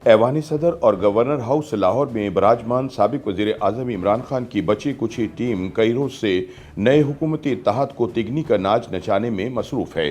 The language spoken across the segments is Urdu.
ایوان صدر اور گورنر ہاؤس لاہور میں براجمان سابق وزیر اعظم عمران خان کی بچی کچھی ٹیم کئی روز سے نئے حکومتی اتحاد کو تگنی کا ناچ نچانے میں مصروف ہے،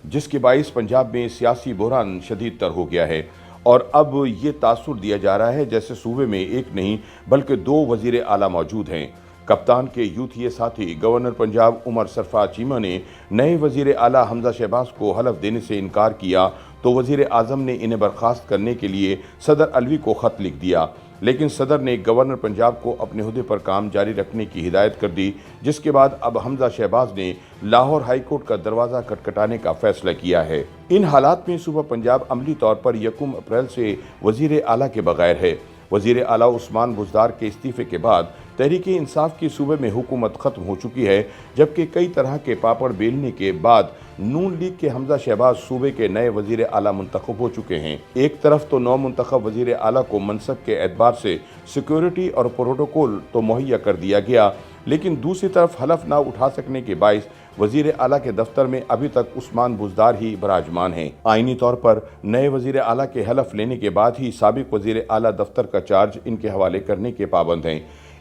جس کے باعث پنجاب میں سیاسی بحران شدید تر ہو گیا ہے اور اب یہ تاثر دیا جا رہا ہے جیسے صوبے میں ایک نہیں بلکہ دو وزیر اعلیٰ موجود ہیں۔ کپتان کے یوتھیے ساتھی گورنر پنجاب عمر سرفراز چیمہ نے نئے وزیر اعلیٰ حمزہ شہباز کو حلف دینے سے انکار کیا تو وزیر اعظم نے انہیں برخاست کرنے کے لیے صدر علوی کو خط لکھ دیا، لیکن صدر نے گورنر پنجاب کو اپنے عہدے پر کام جاری رکھنے کی ہدایت کر دی، جس کے بعد اب حمزہ شہباز نے لاہور ہائی کورٹ کا دروازہ کھٹکھٹانے کا فیصلہ کیا ہے۔ ان حالات میں صوبہ پنجاب عملی طور پر 1 اپریل سے وزیر اعلیٰ کے بغیر ہے۔ وزیر اعلیٰ عثمان بزدار کے استعفے کے بعد تحریک انصاف کی صوبے میں حکومت ختم ہو چکی ہے، جبکہ کئی طرح کے پاپڑ بیلنے کے بعد نون لیگ کے حمزہ شہباز صوبے کے نئے وزیر اعلیٰ منتخب ہو چکے ہیں۔ ایک طرف تو نو منتخب وزیر اعلیٰ کو منصب کے اعتبار سے سیکیورٹی اور پروٹوکول تو مہیا کر دیا گیا، لیکن دوسری طرف حلف نہ اٹھا سکنے کے باعث وزیر اعلیٰ کے دفتر میں ابھی تک عثمان بزدار ہی براجمان ہیں۔ آئینی طور پر نئے وزیر اعلیٰ کے حلف لینے کے بعد ہی سابق وزیر اعلیٰ دفتر کا چارج ان کے حوالے کرنے کے پابند ہیں۔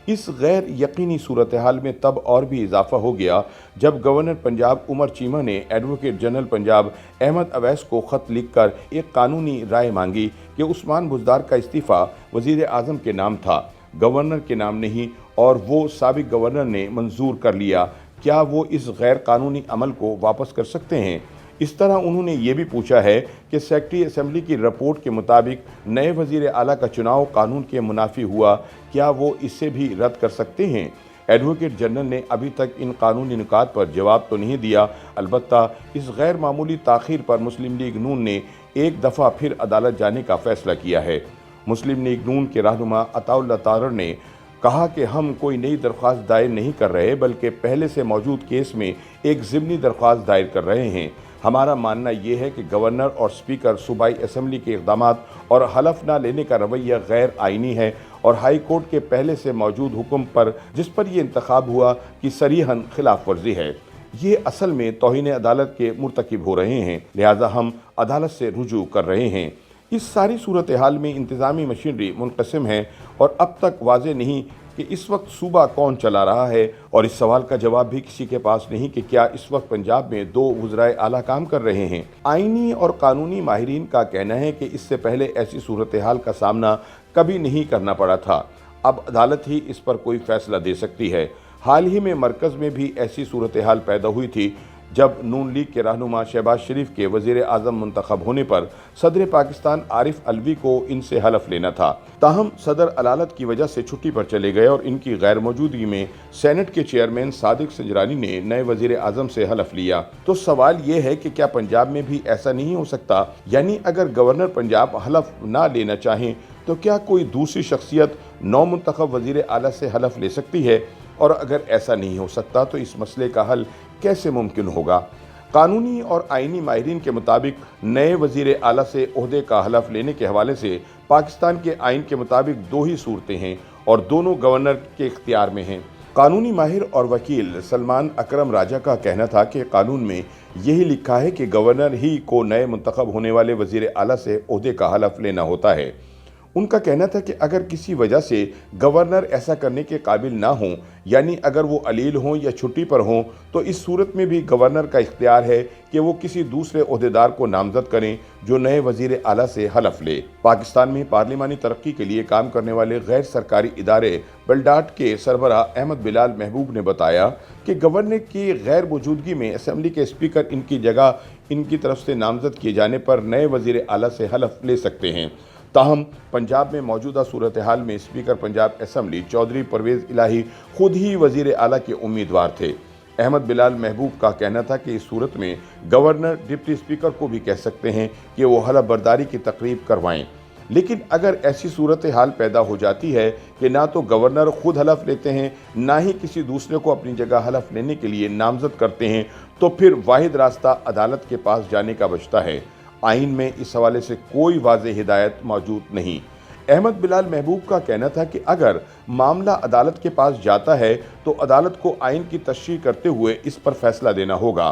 اس غیر یقینی صورتحال میں تب اور بھی اضافہ ہو گیا جب گورنر پنجاب عمر چیمہ نے ایڈوکیٹ جنرل پنجاب احمد اویس کو خط لکھ کر ایک قانونی رائے مانگی کہ عثمان بزدار کا استعفیٰ وزیر اعظم کے نام تھا، گورنر کے نام نہیں، اور وہ سابق گورنر نے منظور کر لیا۔ کیا وہ اس غیر قانونی عمل کو واپس کر سکتے ہیں؟ اس طرح انہوں نے یہ بھی پوچھا ہے کہ سیکرٹری اسمبلی کی رپورٹ کے مطابق نئے وزیر اعلیٰ کا چناؤ قانون کے منافی ہوا، کیا وہ اسے بھی رد کر سکتے ہیں؟ ایڈوکیٹ جنرل نے ابھی تک ان قانونی نکات پر جواب تو نہیں دیا، البتہ اس غیر معمولی تاخیر پر مسلم لیگ نون نے ایک دفعہ پھر عدالت جانے کا فیصلہ کیا ہے۔ مسلم لیگ نون کے رہنما عطا اللہ تارڑ نے کہا کہ ہم کوئی نئی درخواست دائر نہیں کر رہے بلکہ پہلے سے موجود کیس میں ایک ضمنی درخواست دائر کر رہے ہیں۔ ہمارا ماننا یہ ہے کہ گورنر اور اسپیکر صوبائی اسمبلی کے اقدامات اور حلف نہ لینے کا رویہ غیر آئینی ہے اور ہائی کورٹ کے پہلے سے موجود حکم پر جس پر یہ انتخاب ہوا کی صریحاً خلاف ورزی ہے۔ یہ اصل میں توہین عدالت کے مرتکب ہو رہے ہیں، لہٰذا ہم عدالت سے رجوع کر رہے ہیں۔ اس ساری صورتحال میں انتظامی مشینری منقسم ہے اور اب تک واضح نہیں کہ اس وقت صوبہ کون چلا رہا ہے، اور اس سوال کا جواب بھی کسی کے پاس نہیں کہ کیا اس وقت پنجاب میں دو وزرائے اعلیٰ کام کر رہے ہیں۔ آئینی اور قانونی ماہرین کا کہنا ہے کہ اس سے پہلے ایسی صورتحال کا سامنا کبھی نہیں کرنا پڑا تھا، اب عدالت ہی اس پر کوئی فیصلہ دے سکتی ہے۔ حال ہی میں مرکز میں بھی ایسی صورتحال پیدا ہوئی تھی جب نون لیگ کے رہنما شہباز شریف کے وزیر اعظم منتخب ہونے پر صدر پاکستان عارف علوی کو ان سے حلف لینا تھا، تاہم صدر علالت کی وجہ سے چھٹی پر چلے گئے اور ان کی غیر موجودگی میں سینٹ کے چیئرمین صادق سنجرانی نے نئے وزیر اعظم سے حلف لیا۔ تو سوال یہ ہے کہ کیا پنجاب میں بھی ایسا نہیں ہو سکتا؟ یعنی اگر گورنر پنجاب حلف نہ لینا چاہیں تو کیا کوئی دوسری شخصیت نو منتخب وزیر اعلیٰ سے حلف لے سکتی ہے؟ اور اگر ایسا نہیں ہو سکتا تو اس مسئلے کا حل کیسے ممکن ہوگا؟ قانونی اور آئینی ماہرین کے مطابق نئے وزیر اعلیٰ سے عہدے کا حلف لینے کے حوالے سے پاکستان کے آئین کے مطابق دو ہی صورتیں ہیں اور دونوں گورنر کے اختیار میں ہیں۔ قانونی ماہر اور وکیل سلمان اکرم راجہ کا کہنا تھا کہ قانون میں یہی لکھا ہے کہ گورنر ہی کو نئے منتخب ہونے والے وزیر اعلیٰ سے عہدے کا حلف لینا ہوتا ہے۔ ان کا کہنا تھا کہ اگر کسی وجہ سے گورنر ایسا کرنے کے قابل نہ ہوں، یعنی اگر وہ علیل ہوں یا چھٹی پر ہوں، تو اس صورت میں بھی گورنر کا اختیار ہے کہ وہ کسی دوسرے عہدیدار کو نامزد کریں جو نئے وزیر اعلیٰ سے حلف لے۔ پاکستان میں پارلیمانی ترقی کے لیے کام کرنے والے غیر سرکاری ادارے بلڈاٹ کے سربراہ احمد بلال محبوب نے بتایا کہ گورنر کی غیر موجودگی میں اسمبلی کے اسپیکر ان کی جگہ ان کی طرف سے نامزد کیے جانے پر نئے وزیر اعلیٰ سے حلف لے سکتے ہیں۔ تاہم پنجاب میں موجودہ صورتحال میں اسپیکر پنجاب اسمبلی چودھری پرویز الہی خود ہی وزیر اعلیٰ کے امیدوار تھے۔ احمد بلال محبوب کا کہنا تھا کہ اس صورت میں گورنر ڈپٹی اسپیکر کو بھی کہہ سکتے ہیں کہ وہ حلف برداری کی تقریب کروائیں، لیکن اگر ایسی صورتحال پیدا ہو جاتی ہے کہ نہ تو گورنر خود حلف لیتے ہیں نہ ہی کسی دوسرے کو اپنی جگہ حلف لینے کے لیے نامزد کرتے ہیں، تو پھر واحد راستہ عدالت کے پاس جانے کا بچتا ہے۔ آئین میں اس حوالے سے کوئی واضح ہدایت موجود نہیں۔ احمد بلال محبوب کا کہنا تھا کہ اگر معاملہ عدالت کے پاس جاتا ہے تو عدالت کو آئین کی تشریح کرتے ہوئے اس پر فیصلہ دینا ہوگا۔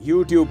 YouTube